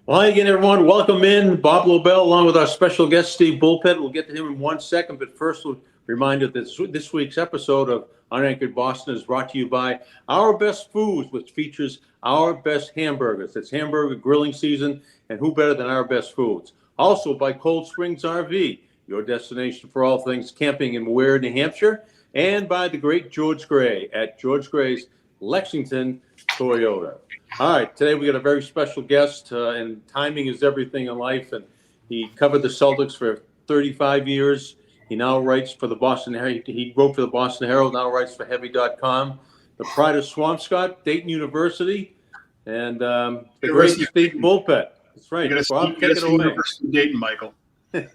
Well, hi again, everyone. Welcome in. Bob Lobel, along with our special guest, Steve Bulpett. We'll get to him in 1 second, but first, we'll remind you that this week's episode of Unanchored Boston is brought to you by Our Best Foods, which features our best hamburgers. It's hamburger grilling season, and who better than Our Best Foods? Also by Cold Springs RV, your destination for all things camping in Ware, New Hampshire, and by the great George Gray at George Gray's Lexington Toyota. All right, today we got a very special guest, and timing is everything in life. And he covered the Celtics for 35 years. He now writes for the Boston Herald. He wrote for the Boston Herald, now writes for Heavy.com. The pride of Swampscott, Dayton University, and the great Steve Bulpett. That's right. Bob, take it away. University of Dayton, Michael.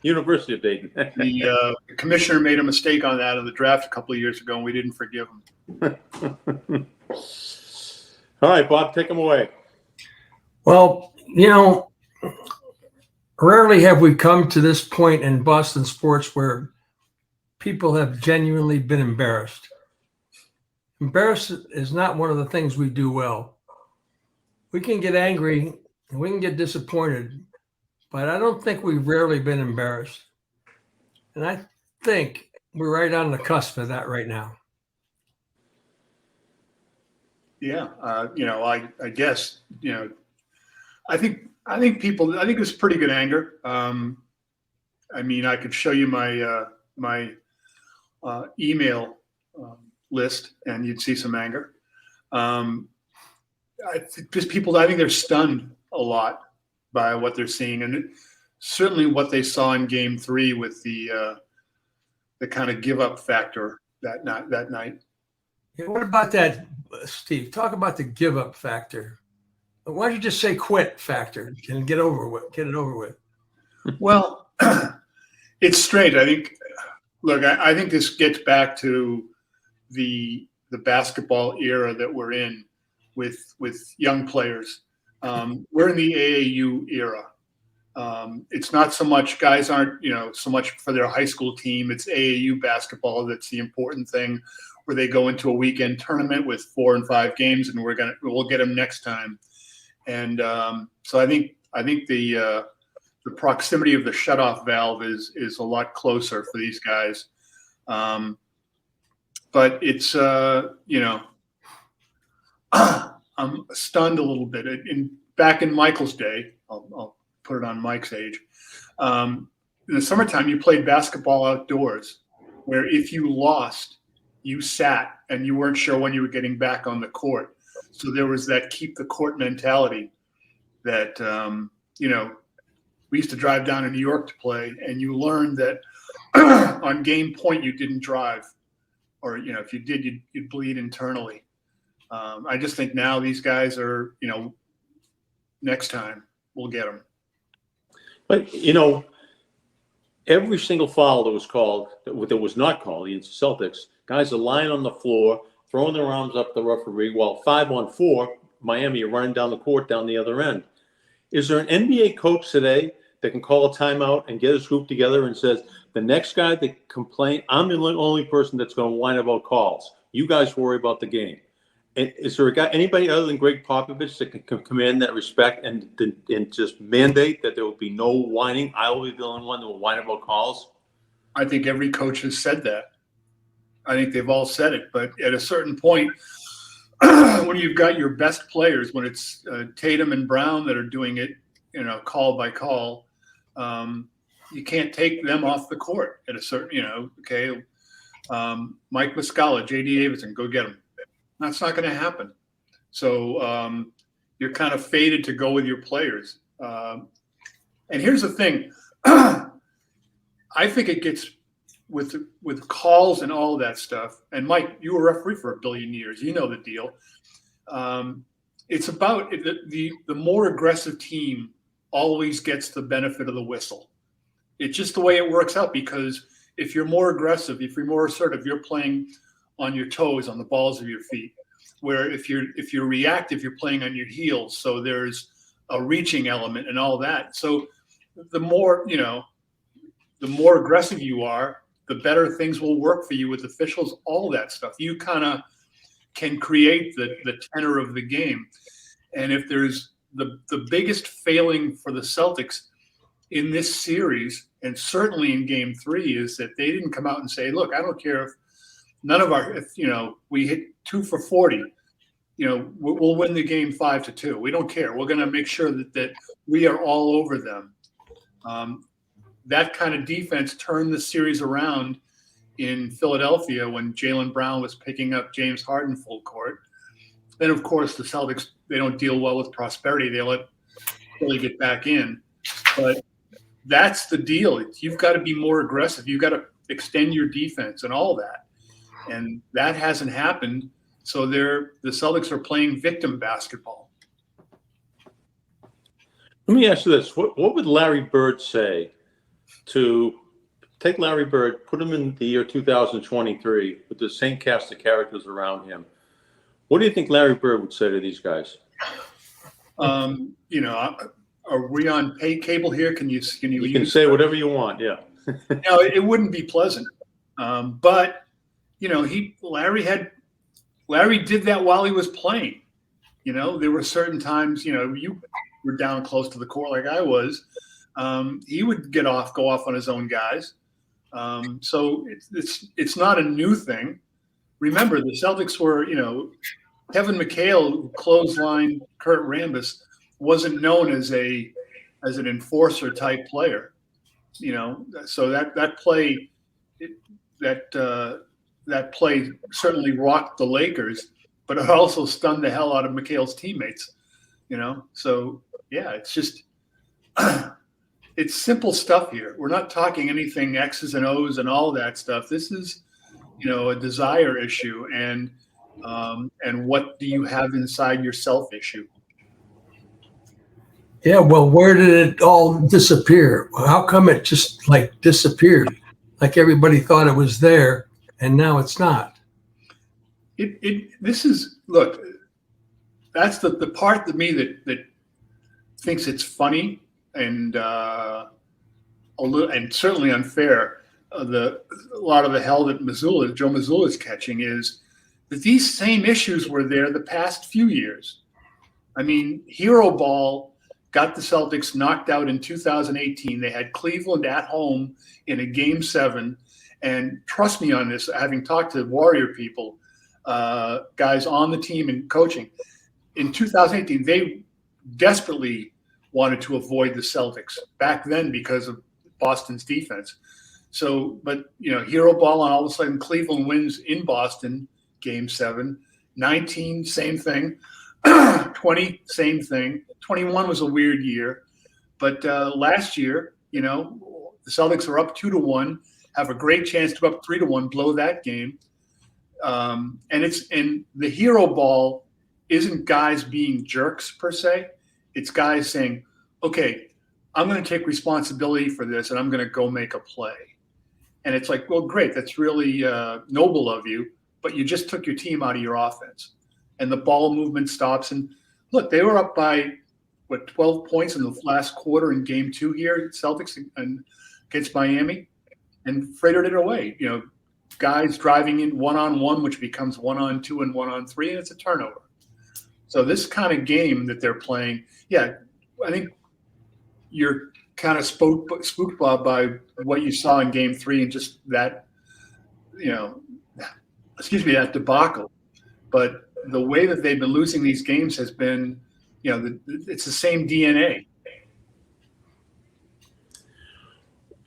University of Dayton. The commissioner made a mistake on that in the draft a couple of years ago, and we didn't forgive him. All right, Bob, take them away. Well, rarely have we come to this point in Boston sports where people have genuinely been embarrassed. Embarrassed is not one of the things we do well. We can get angry and we can get disappointed, but I don't think we've rarely been embarrassed. And I think we're right on the cusp of that right now. Yeah, I guess, I think it was pretty good anger. I mean, I could show you my email list, and you'd see some anger. I think they're stunned a lot by what they're seeing, and certainly what they saw in Game 3 with the kind of give up factor that night. Yeah, what about that, Steve? Talk about the give up factor. Why don't you just say quit factor and get it over with? Well, it's strange. I think this gets back to the basketball era that we're in with young players. We're in the AAU era. It's not so much guys aren't, so much for their high school team. It's AAU basketball that's the important thing, where they go into a weekend tournament with 4 and 5 games, and we'll get them next time. And so I think the proximity of the shutoff valve is a lot closer for these guys. But it's I'm stunned a little bit. Back in Michael's day, I'll put it on Mike's age. In the summertime, you played basketball outdoors, where if you lost, you sat and you weren't sure when you were getting back on the court. So there was that keep the court mentality that, we used to drive down to New York to play, and you learned that on game point, you didn't drive, or, if you did, you'd bleed internally. I just think now these guys are, next time we'll get them. But, every single foul that was called, that was not called against the Celtics, guys are lying on the floor, throwing their arms up the referee, while 5-on-4, Miami are running down the court down the other end. Is there an NBA coach today that can call a timeout and get his group together and says, the next guy that complains, I'm the only person that's going to whine about calls. You guys worry about the game. And is there a guy, anybody other than Greg Popovich, that can command that respect and just mandate that there will be no whining? I will be the only one that will whine about calls? I think every coach has said that. I think they've all said it. But at a certain point, when you've got your best players, when it's Tatum and Brown that are doing it, call by call, you can't take them off the court at a certain, Mike Muscala, J.D. Davidson, go get them. That's not going to happen. So you're kind of fated to go with your players. And here's the thing. I think it gets with calls and all of that stuff. And Mike, you were a referee for a billion years. You know the deal. It's about the more aggressive team always gets the benefit of the whistle. It's just the way it works out, because if you're more aggressive, if you're more assertive, you're playing on your toes, on the balls of your feet. Where if you're reactive, you're playing on your heels. So there's a reaching element and all that. So the more aggressive you are, the better things will work for you with officials, all that stuff. You kind of can create the tenor of the game. And if there's the biggest failing for the Celtics in this series, and certainly in Game 3, is that they didn't come out and say, "Look, I don't care if we hit 2 for 40, we'll win the game 5-2. We don't care. We're going to make sure that we are all over them." That kind of defense turned the series around in Philadelphia when Jaylen Brown was picking up James Harden full court. Then, of course, the Celtics, they don't deal well with prosperity. They let Philly get back in. But that's the deal. You've got to be more aggressive. You've got to extend your defense and all that. And that hasn't happened. So the Celtics are playing victim basketball. Let me ask you this. What would Larry Bird say to take Larry Bird, put him in the year 2023 with the same cast of characters around him? What do you think Larry Bird would say to these guys? Are we on pay cable here? Can you can say whatever you want. Yeah. No, it wouldn't be pleasant. But Larry did that while he was playing. There were certain times, you were down close to the court like I was. He would go off on his own guys. So it's not a new thing. Remember, the Celtics were, Kevin McHale, who clotheslined Kurt Rambis, wasn't known as an enforcer type player. So that play certainly rocked the Lakers, but it also stunned the hell out of McHale's teammates. So yeah, it's just it's simple stuff here. We're not talking anything X's and O's and all that stuff. This is a desire issue and what do you have inside yourself issue. Yeah, well, where did it all disappear? How come it just disappeared? Like everybody thought it was there, and now it's not. Look, that's the part of me that thinks it's funny and a little, and certainly unfair. A lot of the hell that Joe Mazzulla is catching is that these same issues were there the past few years. I mean, hero ball got the Celtics knocked out in 2018. They had Cleveland at home in a Game 7. And trust me on this, having talked to Warrior people, guys on the team and coaching, in 2018, they desperately wanted to avoid the Celtics back then because of Boston's defense. So, but, hero ball, and all of a sudden Cleveland wins in Boston, Game 7. 19, same thing. 20, same thing. 21 was a weird year. But last year, the Celtics are up 2-1, have a great chance to go up 3-1, blow that game. And the hero ball isn't guys being jerks per se. It's guys saying, okay, I'm going to take responsibility for this and I'm going to go make a play. And it's like, well, great. That's really noble of you, but you just took your team out of your offense and the ball movement stops. And look, they were up by 12 points in the last quarter in Game 2 here, Celtics and against Miami, and freighted it away. Guys driving in 1-on-1, which becomes 1-on-2 and 1-on-3, and it's a turnover. So this kind of game that they're playing, yeah, I think you're kind of spooked by what you saw in Game 3 and just that, that debacle. But the way that they've been losing these games has been, it's the same DNA.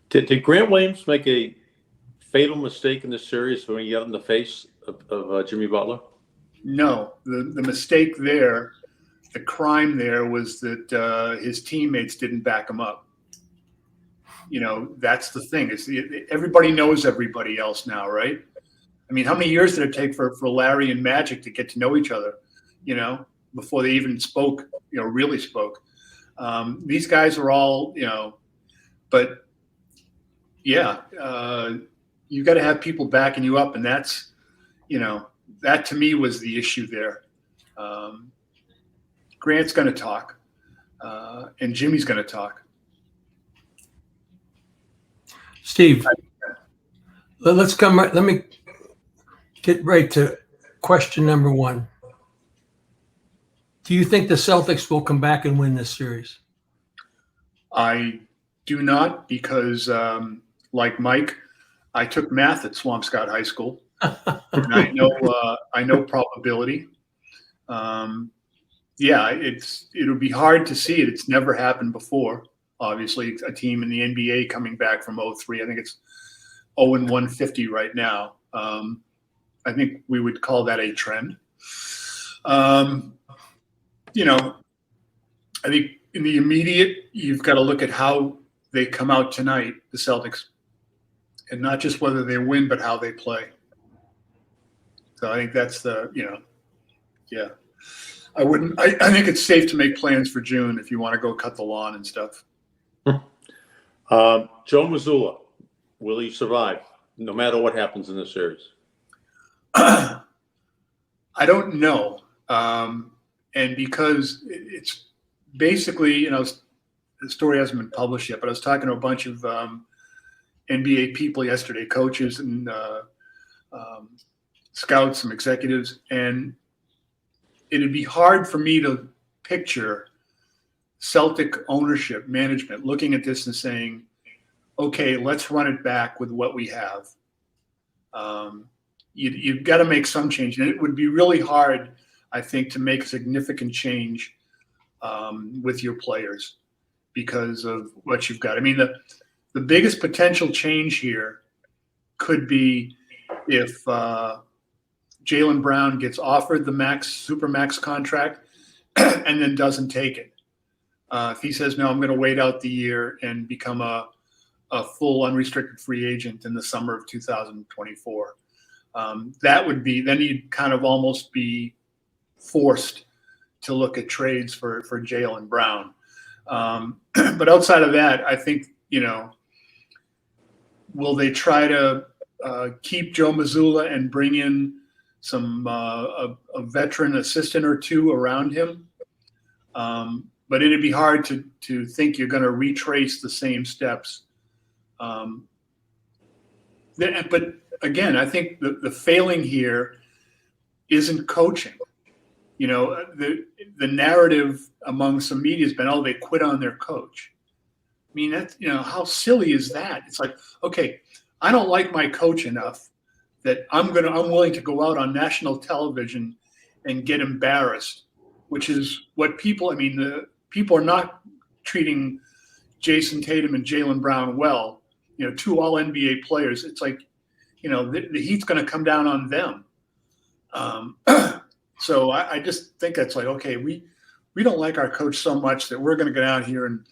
Did Grant Williams make a fatal mistake in this series when he got in the face of Jimmy Butler? No, the mistake there, the crime there was that his teammates didn't back him up. That's the thing. Everybody knows everybody else now, right? I mean, how many years did it take for Larry and Magic to get to know each other, before they even spoke, really spoke? These guys are all, but yeah, you got to have people backing you up. And that's, that to me was the issue there. Grant's going to talk, and Jimmy's going to talk. Steve, let me get right to question number 1. Do you think the Celtics will come back and win this series? I do not, because like Mike, I took math at Swampscott High School, and I know probability. Yeah, it'll be hard to see it. It's never happened before. Obviously, a team in the NBA coming back from 0-3. I think it's 0-150 right now. I think we would call that a trend. You know, I think in the immediate, you've got to look at how they come out tonight, the Celtics, and not just whether they win, but how they play. So I think that's yeah. I think it's safe to make plans for June if you want to go cut the lawn and stuff. Joe Mazzulla, will he survive no matter what happens in this series? I don't know. And because it's basically, the story hasn't been published yet, but I was talking to a bunch of NBA people yesterday, coaches and scouts, some executives, and it'd be hard for me to picture Celtic ownership, management, looking at this and saying, okay, let's run it back with what we have. You've got to make some change. And it would be really hard, I think, to make significant change with your players because of what you've got. I mean, the biggest potential change here could be if Jaylen Brown gets offered the super max contract and then doesn't take it. If he says, no, I'm going to wait out the year and become a full unrestricted free agent in the summer of 2024, that would be, then you'd kind of almost be forced to look at trades for Jaylen Brown. But outside of that, I think, will they try to keep Joe Mazzulla and bring in some a veteran assistant or two around him? But it'd be hard to think you're going to retrace the same steps. But again, I think the failing here isn't coaching. The narrative among some media has been, oh, they quit on their coach. I mean, that's, how silly is that? It's like, okay, I don't like my coach enough that I'm willing to go out on national television and get embarrassed, which is what people are not treating Jason Tatum and Jaylen Brown well, two all NBA players. It's like, the heat's going to come down on them. So I just think that's like, okay, we don't like our coach so much that we're going to go down here and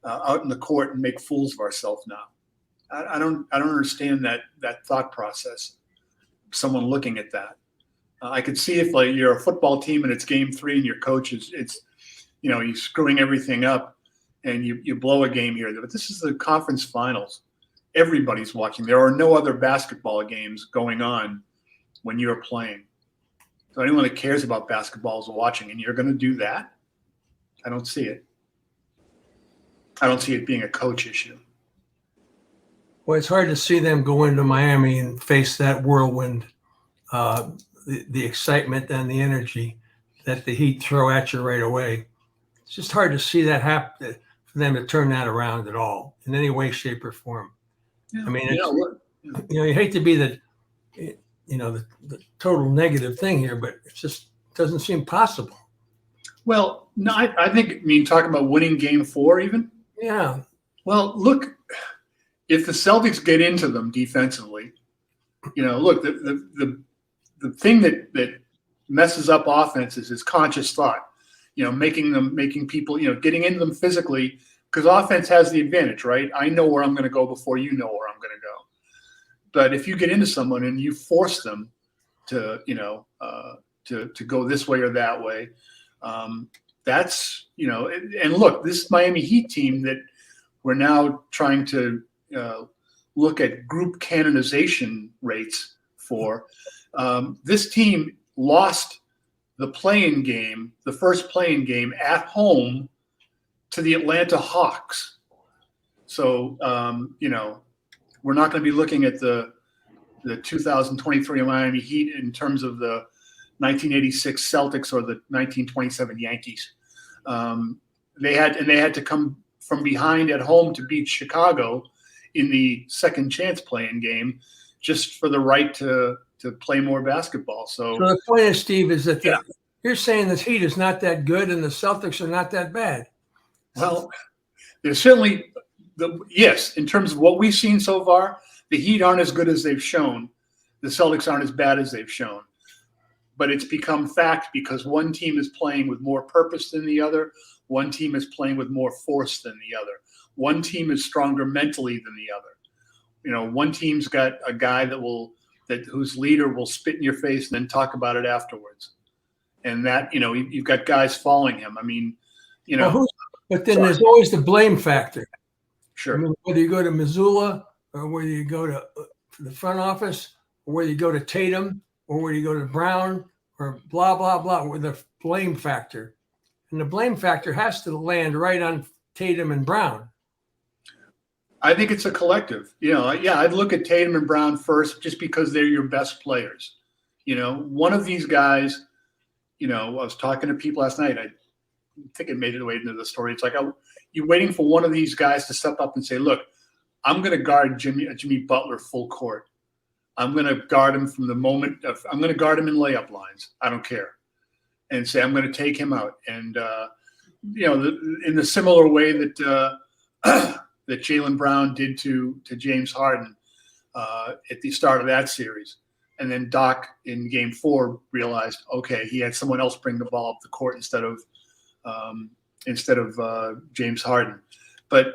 out in the court and make fools of ourselves now. I don't understand that thought process. Someone looking at that, I could see if like you're a football team and it's game 3 and your coach it's you're screwing everything up and you blow a game here. But this is the conference finals. Everybody's watching. There are no other basketball games going on when you're playing. So anyone that cares about basketball is watching, and you're going to do that? I don't see it. I don't see it being a coach issue. Well, it's hard to see them go into Miami and face that whirlwind, the excitement and the energy that the Heat throw at you right away. It's just hard to see that happen, for them to turn that around at all in any way, shape, or form. Yeah, I mean, you hate to be the total negative thing here, but it just doesn't seem possible. Well, no, I think, talking about winning game 4 even. Yeah. Well, look, if the Celtics get into them defensively, look, the thing that messes up offenses is conscious thought, making people, getting into them physically, because offense has the advantage, right? I know where I'm going to go before you know where I'm going to go. But if you get into someone and you force them to, to go this way or that way, that's, and look, this Miami Heat team that we're now trying to look at group canonization rates for, this team lost the first playing game at home to the Atlanta Hawks. So, we're not going to be looking at the 2023 Miami Heat in terms of the 1986 Celtics or the 1927 Yankees. They had to come from behind at home to beat Chicago in the second chance play-in game just for the right to play more basketball. So the point is, Steve, is that Yeah. you're saying this Heat is not that good and the Celtics are not that bad. Well, there's certainly yes, in terms of what we've seen so far, the Heat aren't as good as they've shown. The Celtics aren't as bad as they've shown. But it's become fact because one team is playing with more purpose than the other. One team is playing with more force than the other. One team is stronger mentally than the other. One team's got a guy whose leader will spit in your face and then talk about it afterwards. And that, you've got guys following him. I mean, but then there's always the blame factor. Sure. I mean, whether you go to Missoula or whether you go to the front office or whether you go to Tatum or whether you go to Brown or blah, blah, blah, with the blame factor. And the blame factor has to land right on Tatum and Brown. I think it's a collective. I'd look at Tatum and Brown first just because they're your best players. One of these guys, I was talking to people last night. I think it made it way into the story. It's like you're waiting for one of these guys to step up and say, look, I'm going to guard Jimmy Butler full court. I'm going to guard him from the moment I'm going to guard him in layup lines. I don't care. And say, I'm going to take him out. And, in the similar way that that Jaylen Brown did to James Harden at the start of that series. And then Doc in game 4 realized, okay, he had someone else bring the ball up the court instead of James Harden. But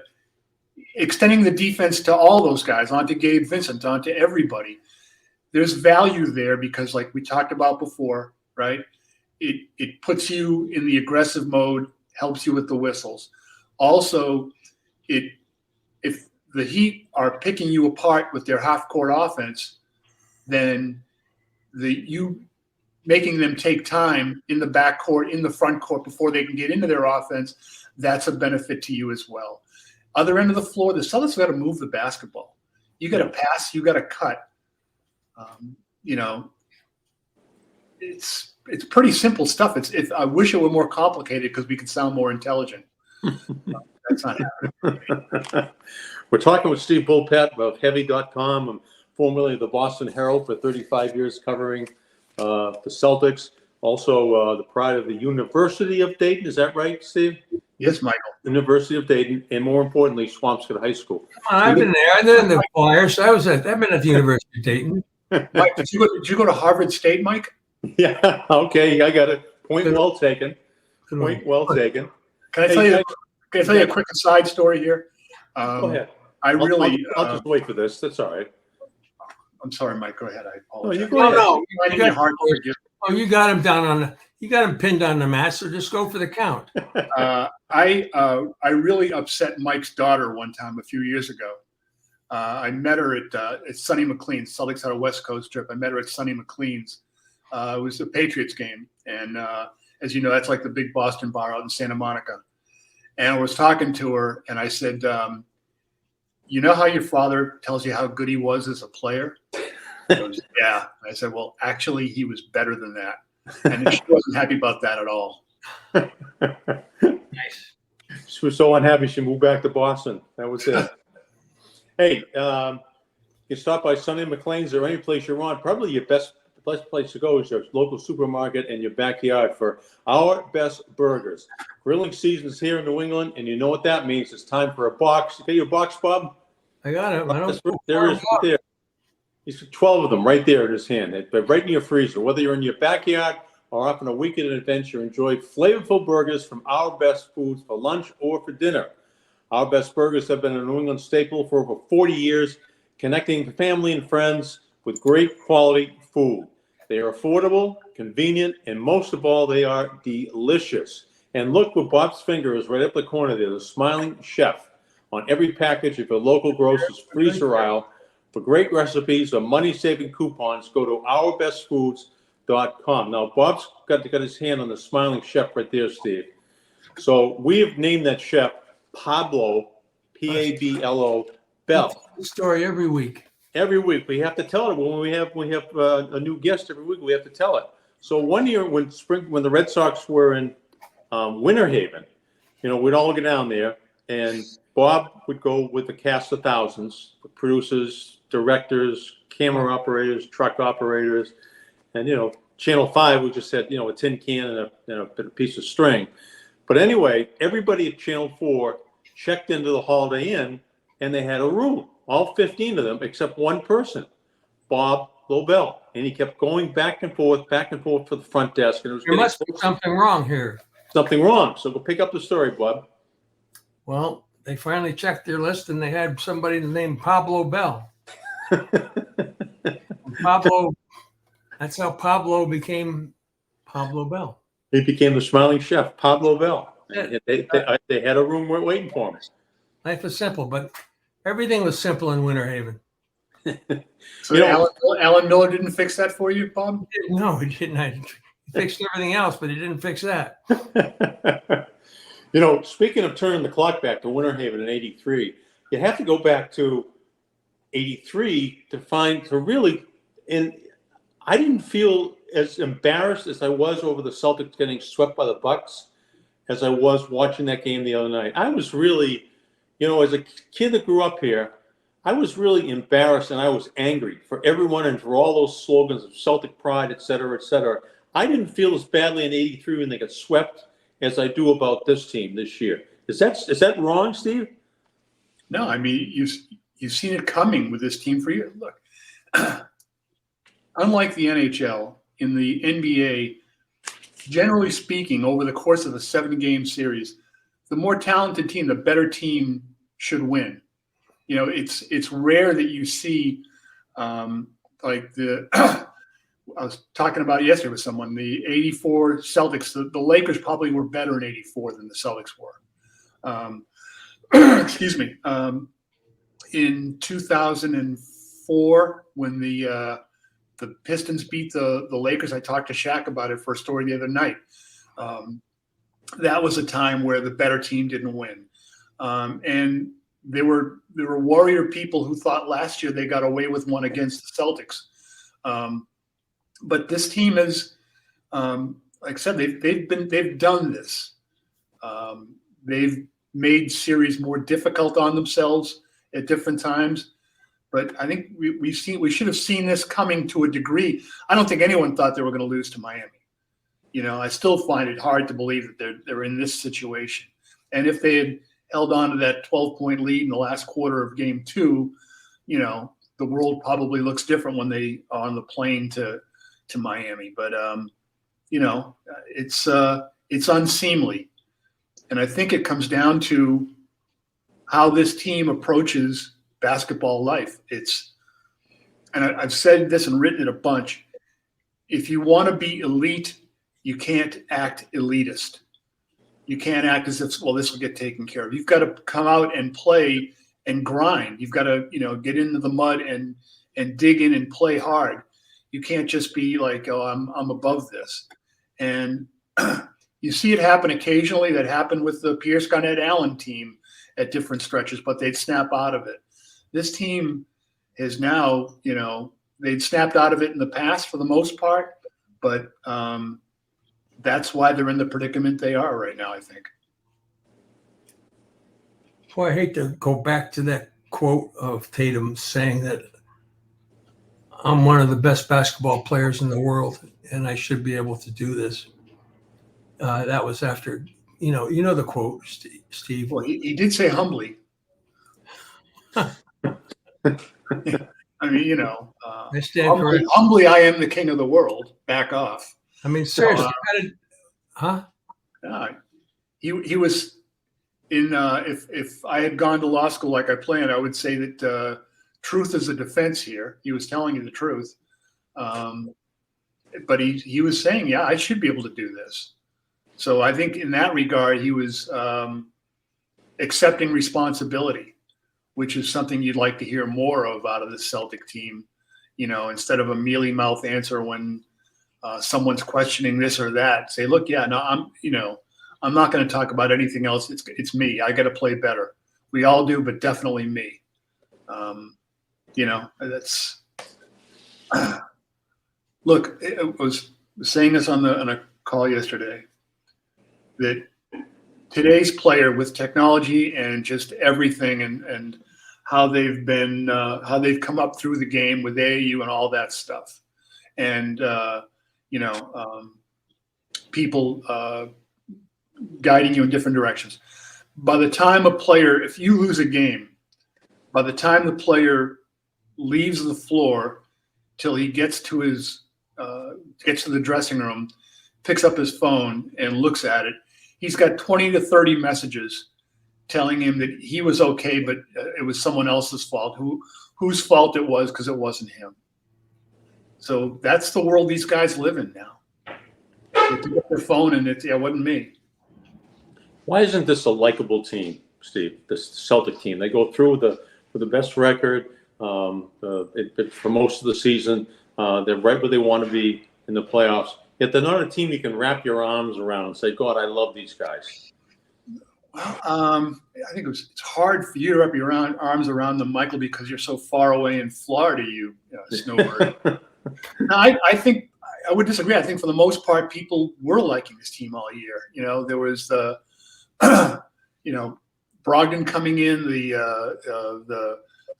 extending the defense to all those guys, onto Gabe Vincent, onto everybody, there's value there because, like we talked about before, right? It puts you in the aggressive mode, helps you with the whistles. Also, if the Heat are picking you apart with their half-court offense, then you making them take time in the backcourt, in the front court before they can get into their offense, that's a benefit to you as well. Other end of the floor, the Celtics got to move the basketball. You got to pass, you got to cut. It's pretty simple stuff. I wish it were more complicated because we could sound more intelligent. That's not happening. We're talking with Steve Bulpett of Heavy.com, and formerly of the Boston Herald for 35 years covering the Celtics. Also the pride of the University of Dayton. Is that right, Steve? Yes, Michael. University of Dayton, and more importantly, Swampscott High School. I've been there. I've been in the Flyers. I've been at the University of Dayton. Mike, did you go to Harvard State, Mike? Yeah. Okay. I got it. Point well taken. Point well taken. Can I tell you a quick aside story here? Go ahead. I'll just wait for this. That's all right. I'm sorry, Mike. Go ahead. I apologize. You go ahead. No, I need your heart to forgive. Oh, you got him you got him pinned on the mat, so just go for the count. I really upset Mike's daughter one time a few years ago. I met her at Sonny McLean's. Celtics had a West Coast trip. I met her at Sonny McLean's. It was a Patriots game. And as you know, that's like the big Boston bar out in Santa Monica. And I was talking to her, and I said, you know how your father tells you how good he was as a player? She goes, yeah. I said, well, actually, he was better than that. And she wasn't happy about that at all. Nice. She was so unhappy she moved back to Boston. That was it. Hey, you stop by Sonny McLean's or any place you're on. Probably your best place to go is your local supermarket and your backyard for our best burgers. Grilling season's here in New England, and you know what that means. It's time for a box. You got your box, Bob? I got it. There is right there. He's 12 of them right there in his hand. They're right in your freezer. Whether you're in your backyard or off on a weekend adventure, enjoy flavorful burgers from Our Best Foods for lunch or for dinner. Our Best Burgers have been a New England staple for over 40 years, connecting family and friends with great quality food. They are affordable, convenient, and most of all, they are delicious. And look where Bob's finger is right up the corner there, the smiling chef. On every package of your local grocer's freezer aisle. For great recipes or money-saving coupons, go to ourbestfoods.com. Now, Bob's got his hand on the smiling chef right there, Steve. So we have named that chef Pablo, Pablo Bell. The story every week. Every week we have to tell it when we have a new guest every week. We have to tell it. So one year when the Red Sox were in Winter Haven, we'd all get down there, and Bob would go with the cast of thousands, producers, directors, camera operators, truck operators, and Channel 5, we just had a tin can and a piece of string. But anyway, everybody at Channel 4 checked into the Holiday Inn, and they had a room, all 15 of them, except one person, Bob Lobel, and he kept going back and forth for the front desk, and it was There must be something wrong here. Something wrong. So go pick up the story, Bob. Well, they finally checked their list, and they had somebody named Pablo Bell. Pablo, that's how Pablo became Pablo Bell. He became the smiling chef, Pablo Bell. They had a room waiting for him. Life is simple, but everything was simple in Winter Haven. So Alan Miller didn't fix that for you, Bob? No, he didn't. He fixed everything else, but he didn't fix that. Speaking of turning the clock back to Winter Haven in '83, you have to go back to '83 to really, and I didn't feel as embarrassed as I was over the Celtics getting swept by the Bucks as I was watching that game the other night. I was really, as a kid that grew up here, I was really embarrassed and I was angry for everyone and for all those slogans of Celtic pride, et cetera, et cetera. I didn't feel as badly in '83 when they got swept as I do about this team this year. Is that wrong, Steve? No, I mean, you've seen it coming with this team for years. Look, unlike the NHL, in the NBA, generally speaking, over the course of a 7-game series, the more talented team, the better team should win. It's rare that you see like the I was talking about yesterday with someone, the '84 Celtics. The Lakers probably were better in '84 than the Celtics were. Excuse me. In 2004, when the Pistons beat the Lakers, I talked to Shaq about it for a story the other night. That was a time where the better team didn't win, and there were Warrior people who thought last year they got away with one against the Celtics. But this team is, like I said, they've done this. They've made series more difficult on themselves at different times. But I think we should have seen this coming to a degree. I don't think anyone thought they were going to lose to Miami. I still find it hard to believe that they're in this situation. And if they had held on to that 12-point lead in the last quarter of Game 2, the world probably looks different when they are on the plane to Miami. But it's unseemly, and I think it comes down to how this team approaches basketball life. And I've said this and written it a bunch. If you want to be elite, you can't act elitist. You can't act as if, well, this will get taken care of. You've got to come out and play and grind. You've got to, get into the mud and dig in and play hard. You can't just be like, oh, I'm above this. And you see it happen occasionally. That happened with the Pierce Garnett Allen team at different stretches, but they'd snap out of it. This team is now, they'd snapped out of it in the past for the most part, but that's why they're in the predicament they are right now, I think. Boy, I hate to go back to that quote of Tatum saying that I'm one of the best basketball players in the world, and I should be able to do this. That was after, the quote, Steve. Well, he did say humbly. I mean, I stand corrected. Humbly, I am the king of the world. Back off. I mean, seriously, He was in. If I had gone to law school like I planned, I would say that truth is a defense here. He was telling you the truth, but he was saying, yeah, I should be able to do this. So I think in that regard, he was accepting responsibility, which is something you'd like to hear more of out of the Celtic team. Instead of a mealy mouth answer when someone's questioning this or that, say, look, yeah, no, I'm not going to talk about anything else. It's me. I got to play better. We all do, but definitely me. That's look, it was was saying this on a call yesterday, that today's player with technology and just everything and how they've been how they've come up through the game with AAU and all that stuff, and people guiding you in different directions. By the time a player, if you lose a game, by the time the player leaves the floor till he gets to the dressing room, picks up his phone and looks at it, he's got 20 to 30 messages telling him that he was okay, but it was someone else's fault, whose fault it was because it wasn't him. So that's the world these guys live in now. They pick up their phone and it wasn't me. Why isn't this a likable team, Steve? This Celtic team, they go through with the best record for most of the season. They're right where they want to be in the playoffs. Yet they're not a team you can wrap your arms around and say, "God, I love these guys." Well, I think it's hard for you to wrap your arms around them, Michael, because you're so far away in Florida, you snowbird. No, I think I would disagree. I think for the most part, people were liking this team all year. There was the, Brogdon coming in, the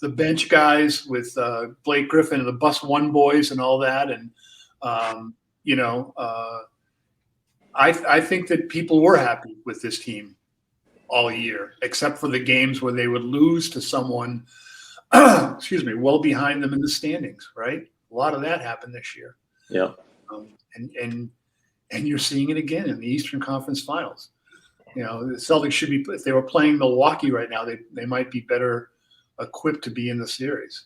bench guys with Blake Griffin and the Bus One boys and all that, and I think that people were happy with this team all year, except for the games where they would lose to someone, well behind them in the standings, right? A lot of that happened this year. Yeah. And you're seeing it again in the Eastern Conference Finals. The Celtics should be, if they were playing Milwaukee right now, they might be better equipped to be in the series.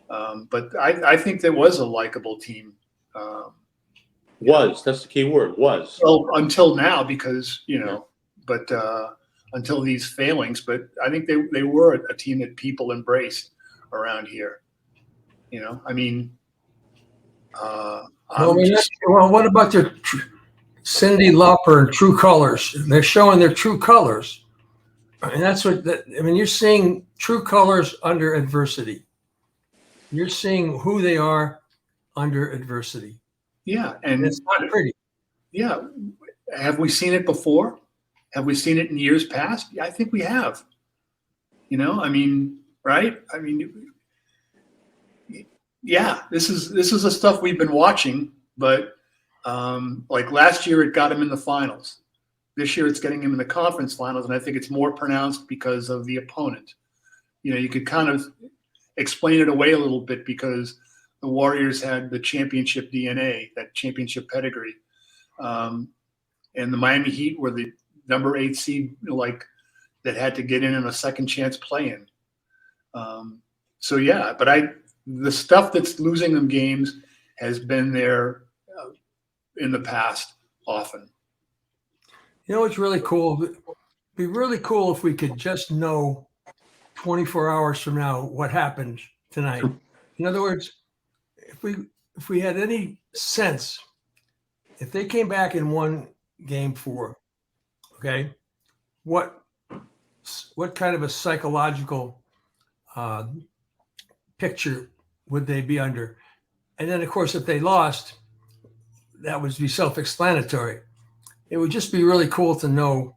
But I think there was a likable team. That's the key word, was. Well, until now, because, but until these failings, but I think they were a team that people embraced around here. What about their Cyndi Lauper and True Colors? They're showing their true colors. And that's you're seeing true colors under adversity. You're seeing who they are under adversity. Yeah. And it's not pretty. Yeah. Have we seen it before? Have we seen it in years past? Yeah, I think we have. Right? Yeah, this is the stuff we've been watching, but like last year it got him in the finals. This year it's getting him in the conference finals, and I think it's more pronounced because of the opponent. You could kind of explain it away a little bit because the Warriors had the championship DNA, that championship pedigree. And the Miami Heat were the number 8 seed, that had to get in a second chance play-in. But the stuff that's losing them games has been there in the past often. What's really cool? It'd be really cool if we could just know 24 hours from now what happened tonight. In other words, if we had any sense, if they came back and won game 4, okay, what kind of a psychological picture would they be under? And then, of course, if they lost, that would be self-explanatory. It would just be really cool to know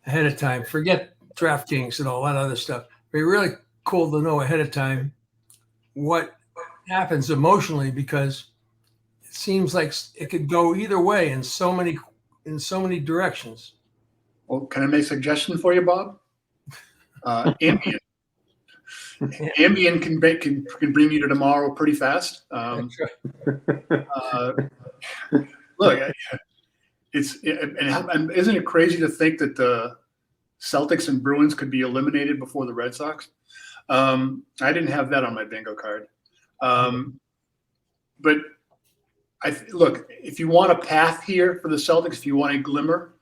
ahead of time. Forget DraftKings and all that other stuff. It'd be really cool to know ahead of time what happens emotionally, because it seems like it could go either way in so many directions. Well, can I make a suggestion for you, Bob? Ambien. Ambien can bring you to tomorrow pretty fast. Look, isn't it crazy to think that the Celtics and Bruins could be eliminated before the Red Sox? I didn't have that on my bingo card. But look, if you want a path here for the Celtics, if you want a glimmer,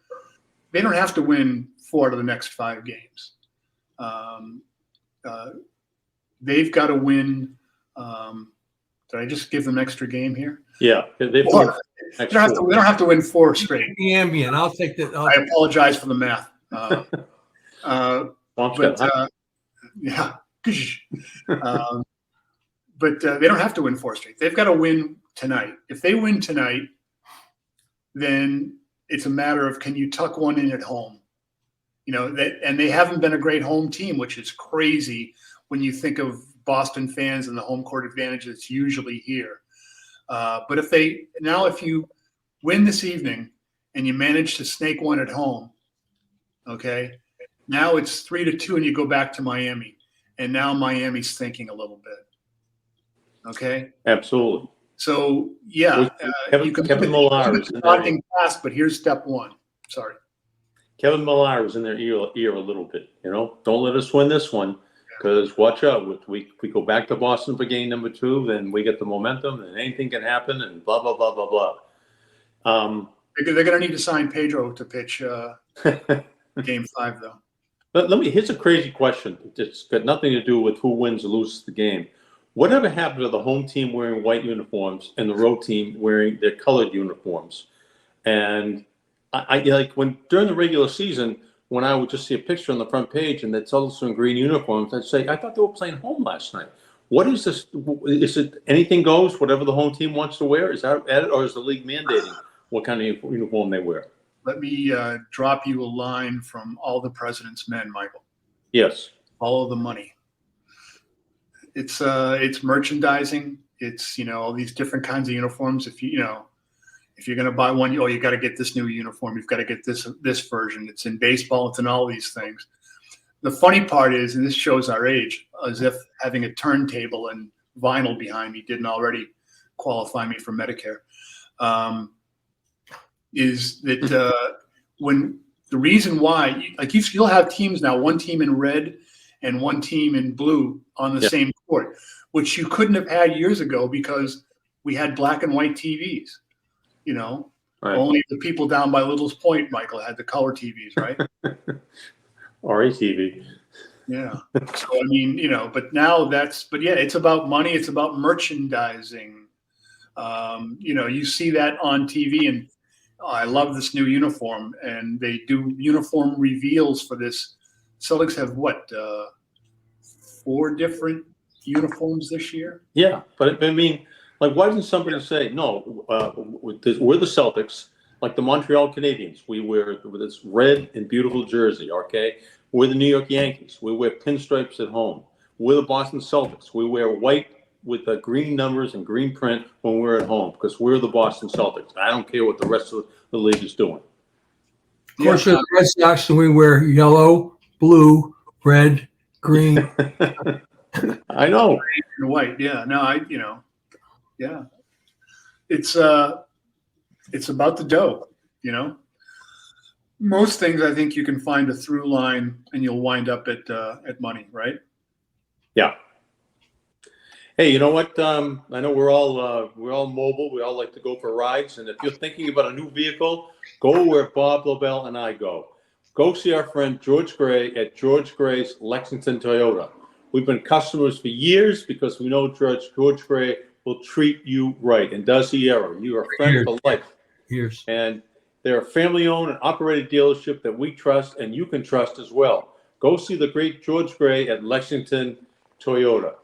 they don't have to win 4 out of the next 5 games. They've got to win. Did I just give them extra game here? Yeah, they don't have to win 4 straight. The Ambien, I'll take that. I apologize for the math. But they don't have to win 4 straight. They've got to win tonight. If they win tonight, then it's a matter of, can you tuck one in at home? And they haven't been a great home team, which is crazy when you think of Boston fans and the home court advantage that's usually here. But if you win this evening and you manage to snake one at home, okay, now it's 3-2 and you go back to Miami, and now Miami's thinking a little bit. Okay. Absolutely. So yeah, Kevin Millar is in daunting task, but here's step one. Sorry. Kevin Millar is in their ear a little bit. Don't let us win this one, because watch out. If we go back to Boston for game number 2, then we get the momentum, and anything can happen, and blah blah blah blah blah. They're going to need to sign Pedro to pitch game 5, though. But here's a crazy question. It's got nothing to do with who wins or loses the game. Whatever happened to the home team wearing white uniforms and the road team wearing their colored uniforms? And I like when during the regular season, when I would just see a picture on the front page and that's also in green uniforms, I'd say, I thought they were playing home last night. What is this? Is it anything goes, whatever the home team wants to wear? Is that it, or is the league mandating what kind of uniform they wear? Let me drop you a line from all the president's men, Michael. Yes. Follow the money. It's merchandising. It's all these different kinds of uniforms. If you're going to buy one, you got to get this new uniform. You've got to get this version. It's in baseball. It's in all these things. The funny part is, and this shows our age, as if having a turntable and vinyl behind me didn't already qualify me for Medicare, is that when the reason why, like you'll have teams now, one team in red and one team in blue on the same court, which you couldn't have had years ago because we had black and white TVs. Right. Only the people down by Little's Point, Michael, had the color TVs, right? Or a TV. Yeah. So, but now it's about money. It's about merchandising. You see that on TV, and I love this new uniform, and they do uniform reveals for this. Celtics have 4 different uniforms this year? Yeah, but why doesn't somebody say, no, we're the Celtics, like the Montreal Canadiens. We wear this red and beautiful jersey, okay? We're the New York Yankees. We wear pinstripes at home. We're the Boston Celtics. We wear white with the green numbers and green print when we're at home because we're the Boston Celtics. I don't care what the rest of the league is doing. Of course, we're the Red Sox, and we wear yellow, blue, red, green. I know. And white, yeah. No, yeah. It's about the dough, Most things, I think you can find a through line, and you'll wind up at money, right? Yeah. Hey, you know what? I know we're all mobile. We all like to go for rides, and if you're thinking about a new vehicle, go where Bob Lobel and I go. Go see our friend George Gray at George Gray's Lexington Toyota. We've been customers for years because we know George Gray will treat you right, and does he ever? You are a friend for life. Years. And they're a family-owned and operated dealership that we trust, and you can trust as well. Go see the great George Gray at Lexington Toyota.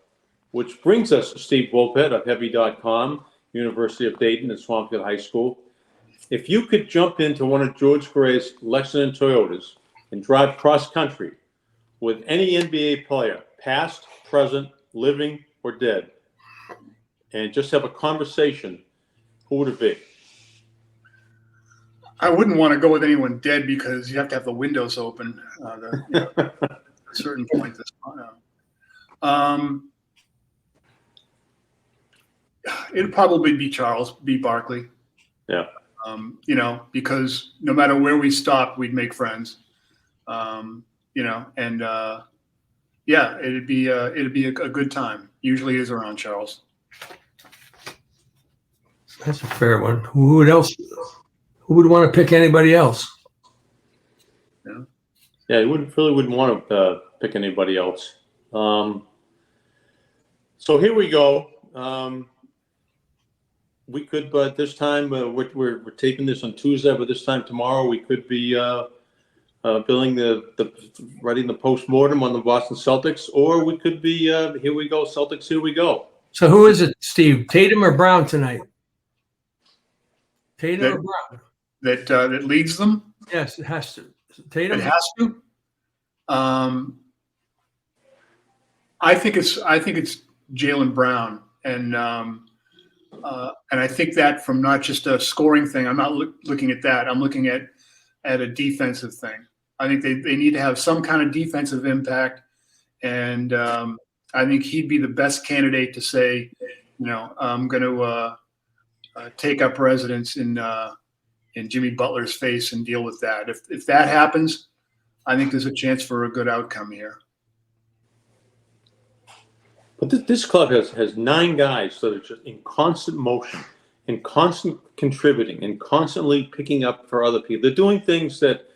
Which brings us to Steve Bulpett of Heavy.com, University of Dayton and Swampscott High School. If you could jump into one of George Gray's Lexington Toyotas and drive cross-country with any NBA player, past, present, living, or dead, and just have a conversation, who would it be? I wouldn't want to go with anyone dead because you have to have the windows open at a certain point. It'd probably be Charles B. Barkley. Yeah. Because no matter where we stopped, we'd make friends. It'd be a good time. Usually is around Charles. That's a fair one. Who would want to pick anybody else? Yeah, you wouldn't want to pick anybody else. So here we go. We could, but this time we're taping this on Tuesday. But this time tomorrow, we could be writing the postmortem on the Boston Celtics, or we could be here we go, Celtics, here we go. So who is it, Steve? Tatum or Brown tonight? Tatum or Brown? that leads them. Yes, it has to. Tatum. It has to. I think it's Jaylen Brown, and I think that from not just a scoring thing. I'm not looking at that. I'm looking at a defensive thing. I think they need to have some kind of defensive impact, and I think he'd be the best candidate to say, I'm going to take up residence in Jimmy Butler's face and deal with that. If that happens, I think there's a chance for a good outcome here. But this club has 9 guys that are just in constant motion, in constant contributing, and constantly picking up for other people. They're doing things that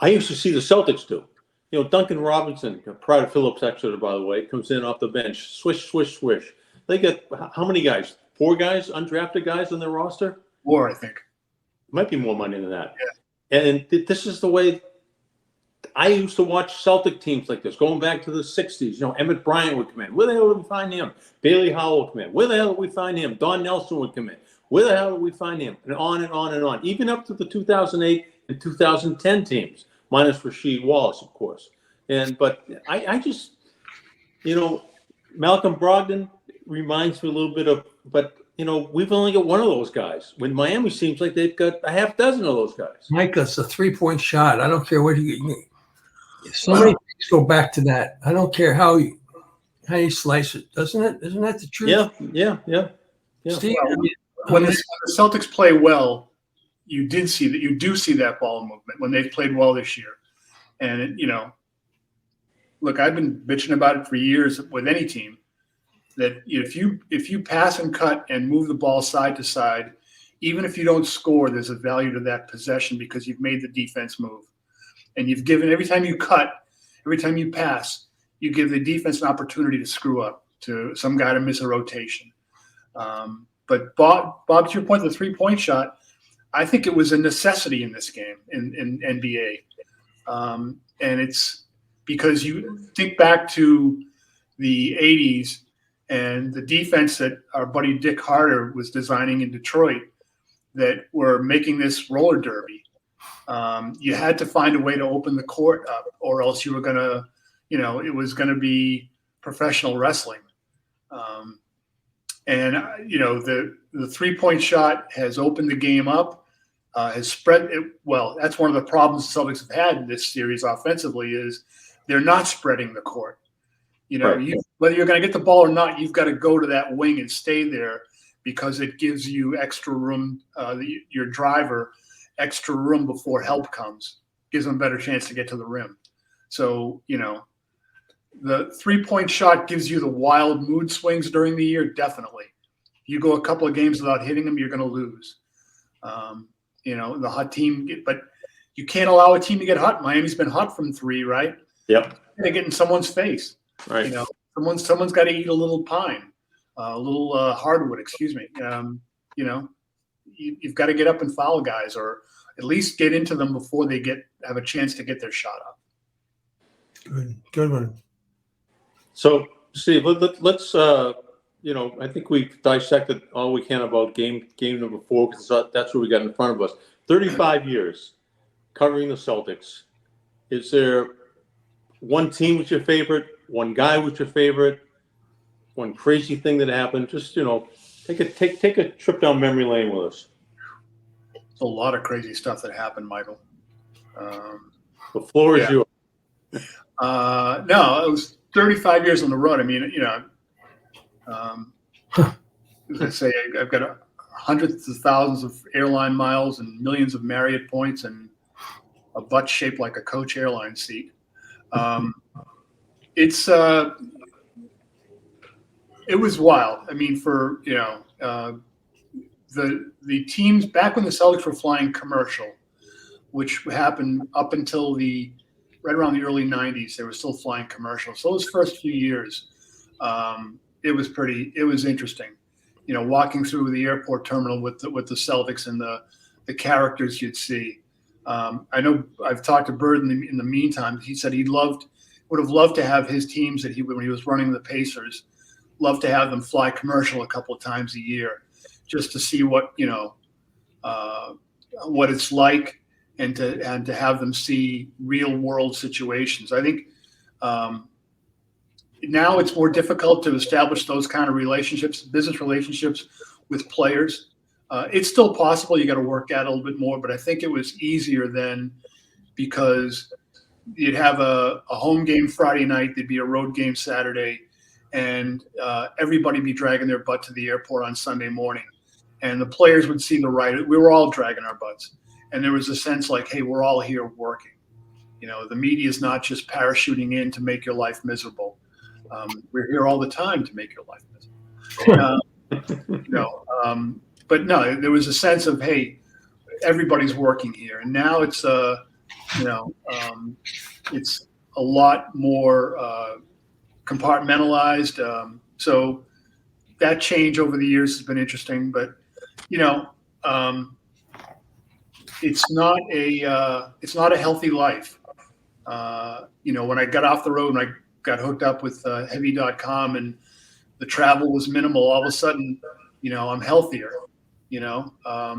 I used to see the Celtics do. Duncan Robinson, prior to Phillips Exeter, by the way, comes in off the bench, swish, swish, swish. They get how many guys? 4 guys, undrafted guys on their roster? 4, I think. Might be more money than that. Yeah. And this is the way I used to watch Celtic teams like this, going back to the 60s. Emmett Bryant would come in. Where the hell did we find him? Bailey Howell would come in. Where the hell did we find him? Don Nelson would come in. Where the hell did we find him? And on and on and on. Even up to the 2008 and 2010 teams, minus Rasheed Wallace, of course. But I just, Malcolm Brogdon reminds me a little bit of, but we've only got one of those guys. When Miami seems like they've got a half dozen of those guys. Mike, that's a 3-point shot. I don't care what you. So many things go back to that. I don't care how you slice it, doesn't it? Isn't that the truth? Yeah. Steve, When the Celtics play well, you do see that ball movement when they've played well this year. And look, I've been bitching about it for years with any team, that if you pass and cut and move the ball side to side, even if you don't score, there's a value to that possession because you've made the defense move. And you've given, every time you cut, every time you pass, you give the defense an opportunity to screw up, to some guy to miss a rotation. But Bob, to your point, the 3-point shot, I think it was a necessity in this game in NBA. And it's because you think back to the 80s and the defense that our buddy Dick Harder was designing in Detroit that were making this roller derby. You had to find a way to open the court up, or else you were going to, it was going to be professional wrestling. The 3-point shot has opened the game up, has spread it. Well, that's one of the problems the Celtics have had in this series offensively is they're not spreading the court. Right. Whether you're going to get the ball or not, you've got to go to that wing and stay there because it gives you extra room, your driver extra room before help comes, gives them a better chance to get to the rim. So, the 3-point shot gives you the wild mood swings during the year, definitely. You go a couple of games without hitting them, you're going to lose. The hot team, but you can't allow a team to get hot. Miami's been hot from 3, right? Yep. They get in someone's face. Right. Someone's got to eat a little pine, a little hardwood, excuse me. You've got to get up and foul guys, or at least get into them before they have a chance to get their shot up. Good one. So, Steve, let's I think we've dissected all we can about game number 4 because that's what we got in front of us. 35 years covering the Celtics. Is there one team was your favorite? One guy was your favorite? One crazy thing that happened? Just take a trip down memory lane with us. It's a lot of crazy stuff that happened, Michael. The floor is yours. No, it was 35 years on the road. I mean, as I say, I've got hundreds of thousands of airline miles and millions of Marriott points and a butt shaped like a Coach airline seat. It was wild. I mean, for the teams back when the Celtics were flying commercial, which happened up until right around the early 90s, they were still flying commercial. So those first few years, it was interesting. Walking through the airport terminal with the Celtics and the characters you'd see. I know I've talked to Bird in the meantime. He said would have loved to have his teams that when he was running the Pacers, loved to have them fly commercial a couple of times a year, just to see what what it's like, and to have them see real world situations. I think now it's more difficult to establish those kind of relationships, business relationships with players. It's still possible. You got to work at it a little bit more, but I think it was easier then, because you'd have a home game Friday night, there'd be a road game Saturday, and everybody be dragging their butt to the airport on Sunday morning. And the players would see the right. We were all dragging our butts. And there was a sense like, hey, we're all here working. The media is not just parachuting in to make your life miserable. We're here all the time to make your life miserable. But no, there was a sense of, hey, everybody's working here. And now it's, it's a lot more compartmentalized. So that change over the years has been interesting, but it's not a healthy life. When I got off the road and I got hooked up with heavy.com and the travel was minimal, all of a sudden, I'm healthier. I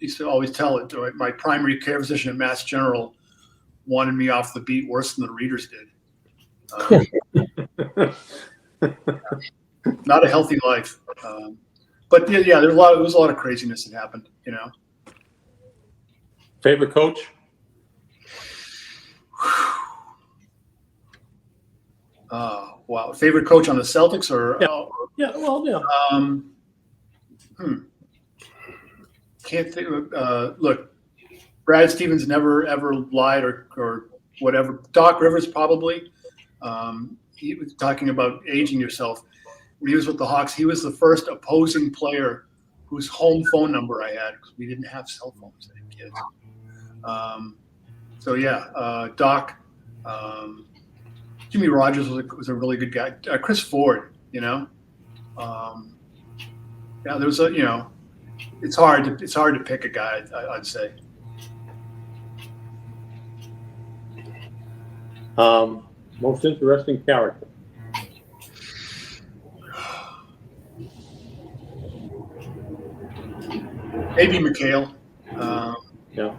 used to always tell it, my primary care physician at Mass General wanted me off the beat worse than the readers did. Not a healthy life. But yeah, there was a lot of craziness that happened, Favorite coach? Wow. Favorite coach on the Celtics or? Yeah. Yeah. Can't think. Look, Brad Stevens never ever lied or whatever. Doc Rivers probably. He was talking about aging yourself. When he was with the Hawks, he was the first opposing player whose home phone number I had, because we didn't have cell phones as kids. So yeah, Doc. Jimmy Rogers was a really good guy. Chris Ford, yeah, there was it's hard to pick a guy, I'd say. Most interesting character? Maybe McHale. Yeah.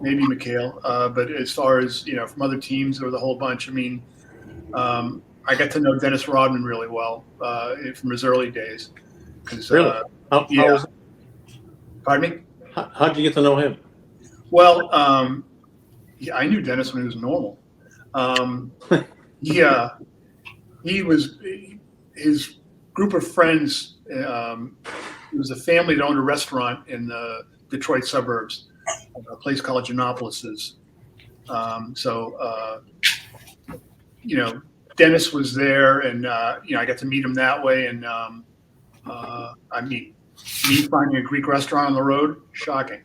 Maybe McHale. But as far as, from other teams, there was a whole bunch. I mean, I got to know Dennis Rodman really well from his early days. Really? How was it? Pardon me? How'd you get to know him? Well, I knew Dennis when he was normal. He was his group of friends. It was a family that owned a restaurant in the Detroit suburbs, a place called Giannopolis's. Dennis was there, and I got to meet him that way. And me finding a Greek restaurant on the road, shocking.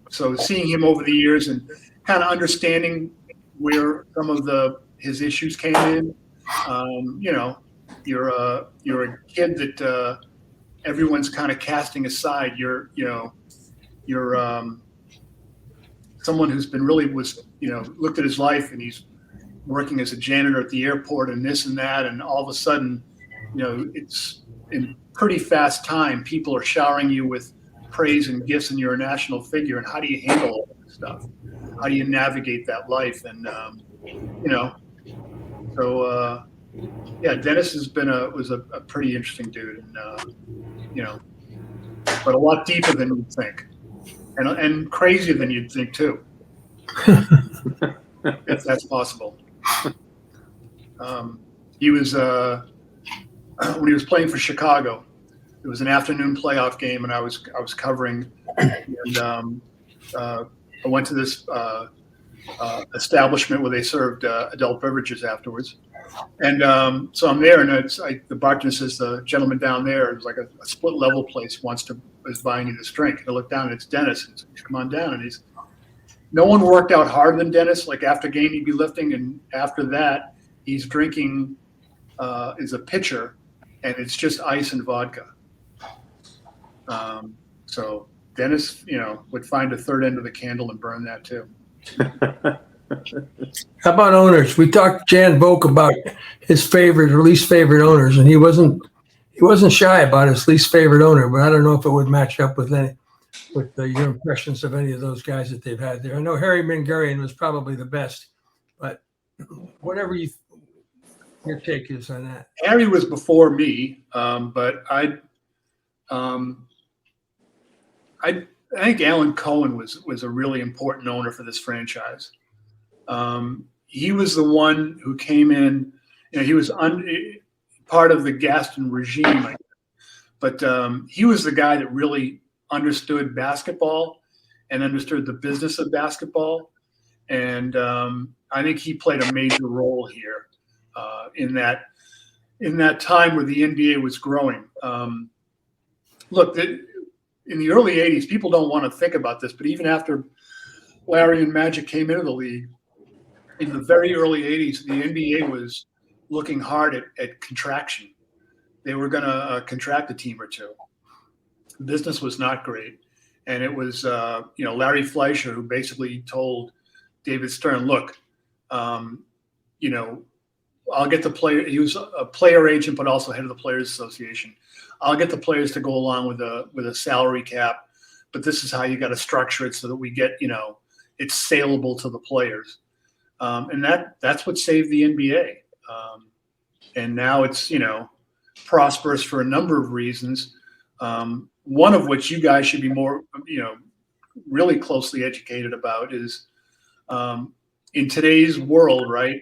So seeing him over the years and kind of understanding where some of his issues came in. You're a kid that everyone's kind of casting aside. You're someone who's been looked at his life, and he's working as a janitor at the airport and this and that, and all of a sudden, it's in pretty fast time, people are showering you with praise and gifts, and you're a national figure. And how do you handle all that stuff? How do you navigate that life? And Dennis was a pretty interesting dude, and but a lot deeper than you'd think, and crazier than you'd think too, if that's possible. He was when he was playing for Chicago. It was an afternoon playoff game, and I was covering, and I went to this establishment where they served adult beverages afterwards. And so I'm there, and the bartender says, the gentleman down there, it was like a split level place, is buying you this drink. And I look down, and it's Dennis. And he's, come on down. And no one worked out harder than Dennis. Like after game, he'd be lifting, and after that, he's drinking is a pitcher, and it's just ice and vodka. So Dennis, would find a third end of the candle and burn that too. How about owners? We talked to Jan Volk about his favorite or least favorite owners, and he wasn't he wasn't shy about his least favorite owner, but I don't know if it would match up with your impressions of any of those guys that they've had there. I know Harry Mingarian was probably the best, but whatever your take is on that. Harry was before me, but I think Alan Cohen was a really important owner for this franchise. He was the one who came in. He was part of the Gaston regime, but he was the guy that really understood basketball and understood the business of basketball, and I think he played a major role here in that time where the NBA was growing. Look, in the early 80s, people don't want to think about this, but even after Larry and Magic came into the league, in the very early 80s, the NBA was looking hard at contraction. They were going to contract a team or two. Business was not great. And it was, Larry Fleischer who basically told David Stern, look, I'll get the player. He was a player agent, but also head of the Players Association. I'll get the players to go along with a salary cap, but this is how you got to structure it so that we get, it's saleable to the players. And that's what saved the NBA. And now it's, prosperous for a number of reasons. One of which you guys should be more, really closely educated about is in today's world, right?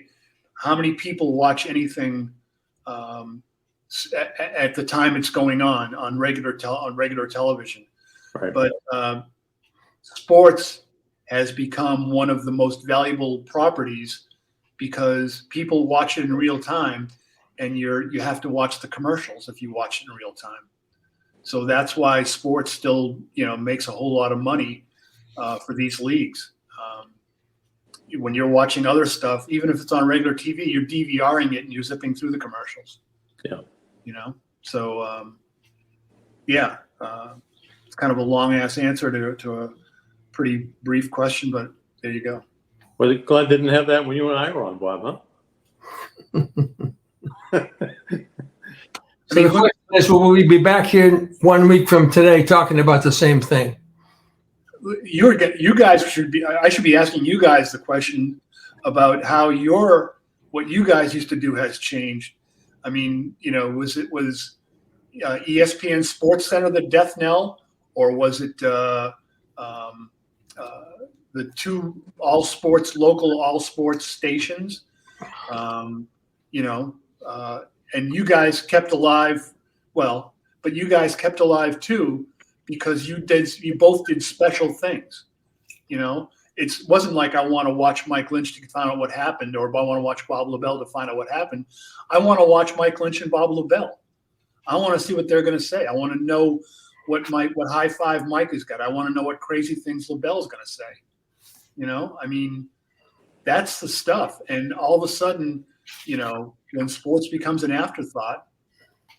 How many people watch anything at the time it's going on regular television? Right. But sports has become one of the most valuable properties because people watch it in real time, and you have to watch the commercials if you watch it in real time. So that's why sports still, makes a whole lot of money for these leagues. When you're watching other stuff, even if it's on regular TV, you're DVRing it and you're zipping through the commercials. Yeah. So it's kind of a long ass answer to a pretty brief question, but there you go. Well, glad didn't have that when you and I were on, Bob, huh? So the question is, will we be back here 1 week from today talking about the same thing? You guys should be. I should be asking you guys the question about how what you guys used to do has changed. I mean, was ESPN Sports Center the death knell, or was it the two local all sports stations? And you guys kept alive. Well, but you guys kept alive too, because you both did special things. It wasn't like I want to watch Mike Lynch to find out what happened, or I want to watch Bob Lobel to find out what happened. I want to watch Mike Lynch and Bob Lobel. I want to see what they're going to say. I want to know what high five Mike has got. I want to know what crazy things Lobel's going to say. I mean, that's the stuff. And all of a sudden, when sports becomes an afterthought,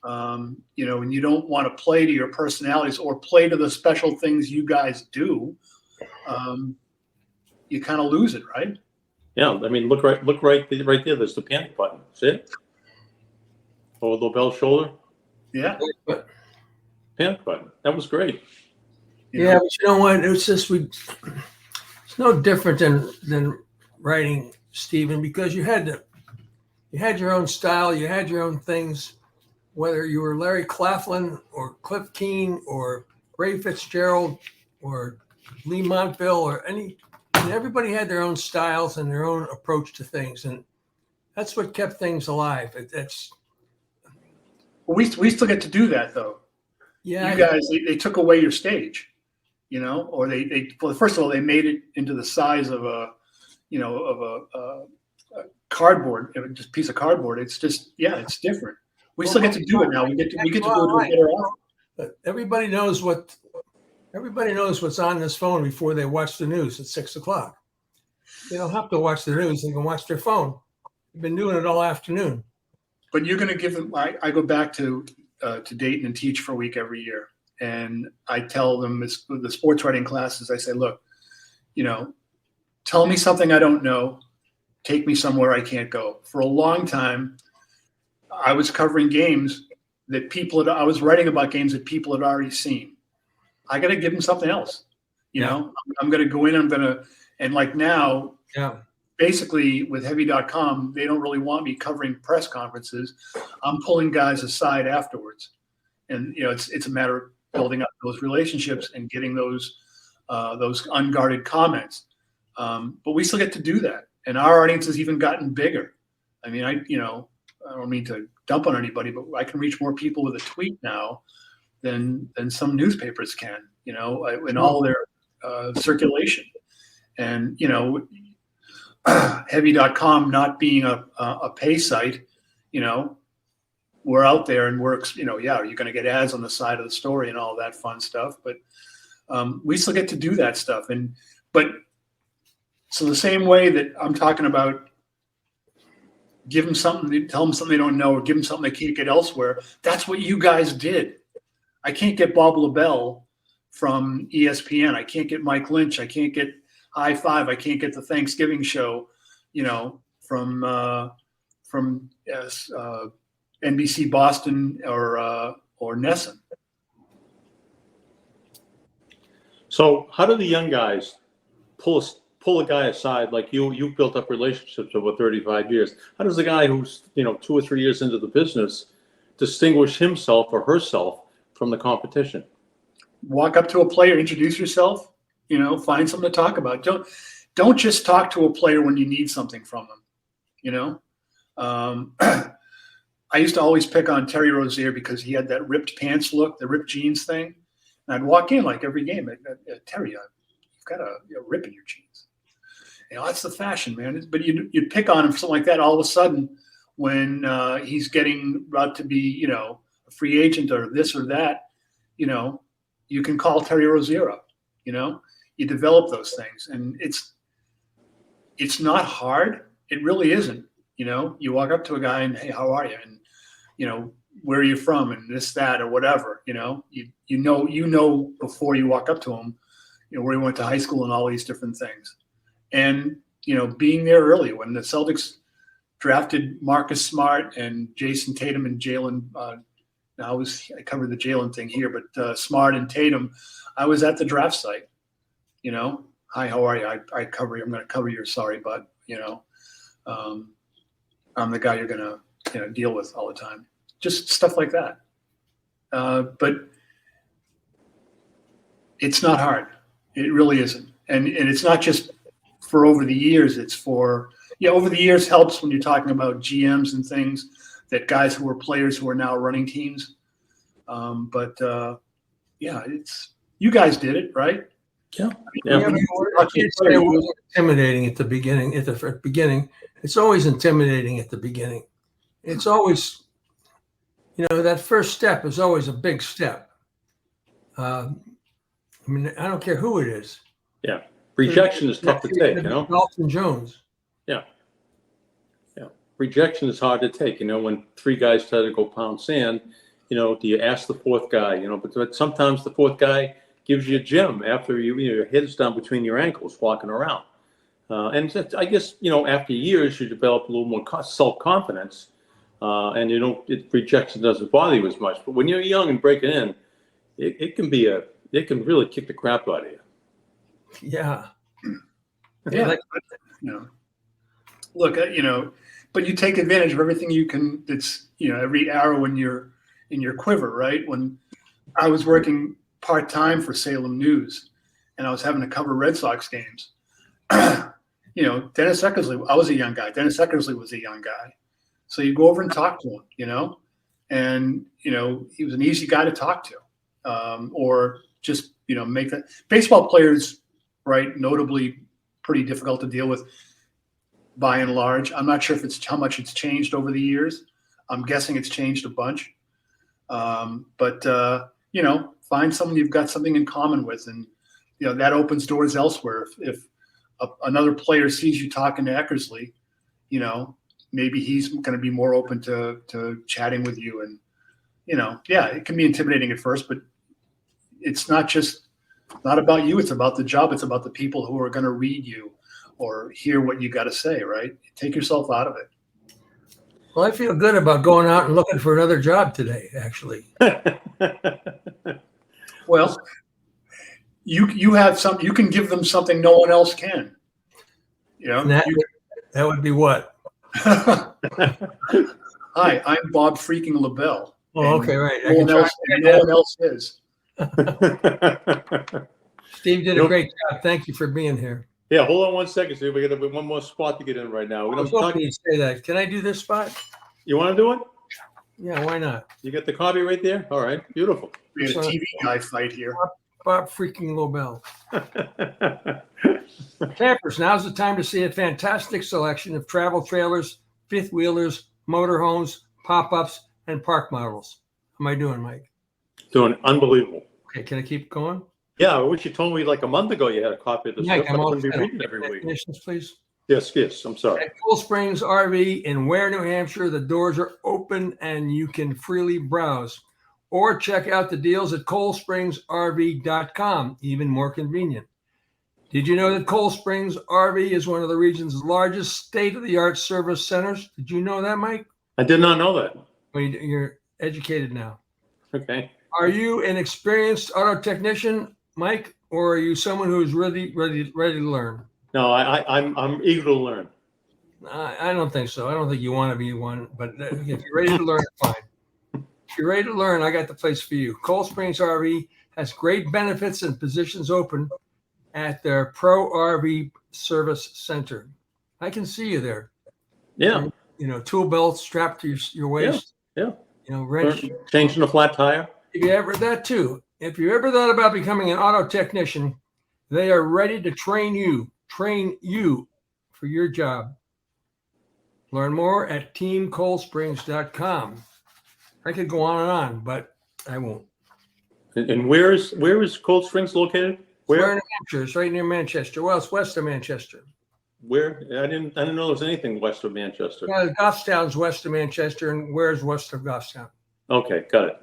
and you don't want to play to your personalities or play to the special things you guys do, you kind of lose it, right? Yeah, I mean, look right there. There's the panic button. See it? Over Lobel's shoulder. Yeah. Panic button. That was great. Yeah, but you know what? It's just it's no different than writing, Stephen, because you had your own style, you had your own things. Whether you were Larry Claflin or Cliff Keen or Ray Fitzgerald or Lee Montville or everybody had their own styles and their own approach to things, and that's what kept things alive. We still get to do that, though. Yeah, you guys, they took away your stage, or well, first of all, they made it into the size of a cardboard, just piece of cardboard. It's just, it's different. We still get to do it now. We get to do it better off. But everybody knows what's on this phone before they watch the news at 6:00. They don't have to watch the news; they can watch their phone. They've been doing it all afternoon. But you're going to give them. I go back to Dayton and teach for a week every year, and I tell them the sports writing classes. I say, look, tell me something I don't know. Take me somewhere I can't go. For a long time, I was covering games that I was writing about games that people had already seen. I got to give them something else. You know, I'm going to go in, and like now, basically with heavy.com, they don't really want me covering press conferences. I'm pulling guys aside afterwards. And, you know, it's a matter of building up those relationships and getting those unguarded comments. But we still get to do that. And our audience has even gotten bigger. I mean, I don't mean to dump on anybody, but I can reach more people with a tweet now than some newspapers can, you know, in all their circulation. And, you know, heavy.com not being a pay site, you know, we're out there and we're, you know, you're going to get ads on the side of the story and all that fun stuff. But we still get to do that stuff. So the same way that I'm talking about, give them something, tell them something they don't know, or give them something they can't get elsewhere. That's what you guys did. I can't get Bob Lobel from ESPN. I can't get Mike Lynch. I can't get High Five. I can't get the Thanksgiving show, you know, from NBC Boston or Nesson. So how do the young guys pull a guy aside? Like you built up relationships over 35 years. How does a guy who's, you know, 2 or 3 years into the business distinguish himself or herself from the competition? Walk up to a player, introduce yourself, you know, find something to talk about. Don't just talk to a player when you need something from them, you know. I used to always pick on Terry Rozier because he had that ripped pants look, the ripped jeans thing. And I'd walk in like every game, Terry, you've got a rip in your jeans. You know, that's the fashion, man. But you'd pick on him for something like that. All of a sudden, when he's getting about to be, you know, a free agent or this or that, you know, you can call Terry Rozier up. You know, you develop those things, and it's not hard. It really isn't. You know, you walk up to a guy and, hey, how are you? And, you know, where are you from? And this, that, or whatever. You know, you know before you walk up to him, you know, where he went to high school and all these different things. And, you know, being there early when the Celtics drafted Marcus Smart and Jason Tatum and Jalen. I covered the Jalen thing here, but Smart and Tatum, I was at the draft site. You know, hi, how are you? I cover you. I'm going to cover you. Sorry, bud. You know, I'm the guy you're going to deal with all the time. Just stuff like that. But it's not hard. It really isn't. And it's not just for over the years. It's for, over the years helps when you're talking about GMs and things, that guys who were players who are now running teams. It's, you guys did it, right? Yeah. I can't say it was intimidating at the beginning. At the beginning, it's always intimidating at the beginning. It's always, you know, that first step is always a big step. I mean, I don't care who it is. Yeah. Rejection is tough to take, you know. Dalton Jones. Yeah. Yeah. Rejection is hard to take, you know, when 3 guys try to go pound sand, you know, do you ask the 4th guy, you know, but sometimes the 4th guy gives you a gem after your head is down between your ankles walking around. And I guess, you know, after years, you develop a little more self-confidence, and, you know, rejection doesn't bother you as much. But when you're young and breaking in, it can really kick the crap out of you. Yeah. Yeah. Like, you know, look, you know, but you take advantage of everything you can. It's, you know, every arrow in your quiver, right? When I was working part-time for Salem News and I was having to cover Red Sox games, you know, Dennis Eckersley, I was a young guy. Dennis Eckersley was a young guy. So you go over and talk to him, you know, and, you know, he was an easy guy to talk to, or just, you know, make that. Baseball players, right, notably pretty difficult to deal with by and large. I'm not sure if how much it's changed over the years. I'm guessing it's changed a bunch. But you know, find someone you've got something in common with, and, you know, that opens doors elsewhere. If another player sees you talking to Eckersley, you know, maybe he's going to be more open to chatting with you. And, you know, yeah, it can be intimidating at first, but it's not about you. It's about the job. It's about the people who are going to read you or hear what you got to say, right? Take yourself out of it. Well, I feel good about going out and looking for another job today, actually. Well, you have some. You can give them something no one else can. You know. And that would be what? Hi, I'm Bob freaking Lobel. Oh, okay, right. No one else is. Steve did a great job. Thank you for being here. Yeah, hold on one second, Steve. We got one more spot to get in right now. I was hoping you'd say that. Can I do this spot? You want to do it? Yeah, why not? You got the copy right there? All right, beautiful. We had a TV guy fight here. Bob freaking Lobel. Campers, now's the time to see a fantastic selection of travel trailers, fifth wheelers, motorhomes, pop-ups, and park models. How am I doing, Mike? Doing unbelievable. Okay, can I keep going? Yeah, I wish you told me like a month ago you had a copy of this. Mike, I wouldn't be reading every week. Definitions, please. Yes, I'm sorry. At Cool Springs RV in Ware, New Hampshire, the doors are open and you can freely browse. Or check out the deals at ColdSpringsRV.com, even more convenient. Did you know that Cold Springs RV is one of the region's largest state-of-the-art service centers? Did you know that, Mike? I did not know that. Well, you're educated now. Okay. Are you an experienced auto technician, Mike, or are you someone who's ready to learn? No, I'm eager to learn. I don't think so. I don't think you want to be one, but if you're ready to learn, fine. If you're ready to learn, I got the place for you. Cold Springs RV has great benefits and positions open at their Pro RV Service Center. I can see you there. Yeah. You know, tool belt strapped to your waist. Yeah. You know, wrench. Changing a flat tire. If you ever that too. If you ever thought about becoming an auto technician, they are ready to train you for your job. Learn more at teamcoldsprings.com. I could go on, but I won't. And where is Cold Springs located? Where in New Hampshire? It's right near Manchester. Well, it's west of Manchester. Where? I didn't know there was anything west of Manchester. Yeah, Goffstown's west of Manchester, and where's west of Goffstown? Okay, got it.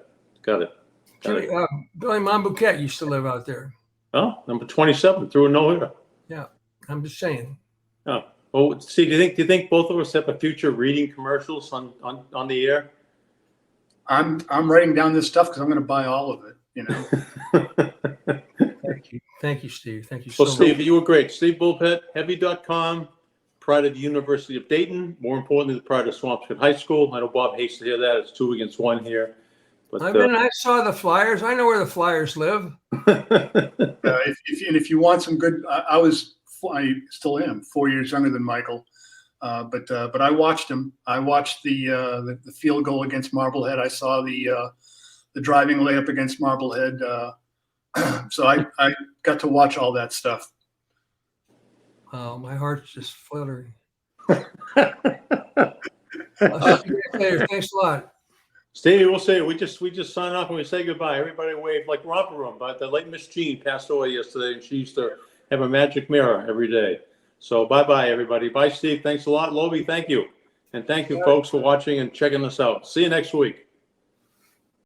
Billy Monbouquet used to live out there. Oh, number 27 through nowhere. Yeah, I'm just saying. Oh, well, see, do you think both of us have a future reading commercials on the air? I'm writing down this stuff because I'm going to buy all of it. You know. Thank you, Steve. Thank you so much. Well, Steve, you were great. Steve Bulpett, Heavy.com, pride of the University of Dayton. More importantly, the pride of Swampscott High School. I know Bob hates to hear that. It's 2 against 1 here. But I saw the Flyers. I know where the Flyers live. If you want some good, I still am 4 years younger than Michael, but I watched him. I watched the field goal against Marblehead. I saw the driving layup against Marblehead. So I got to watch all that stuff. Oh, my heart's just fluttering. I'll see you later. Thanks a lot. Stevie, we'll say we just sign off and we say goodbye. Everybody wave like romper room. But the late Miss Jean passed away yesterday, and she used to have a magic mirror every day. So bye everybody. Bye, Steve. Thanks a lot, Lobie. Thank you, and thank you, folks, for watching and checking us out. See you next week.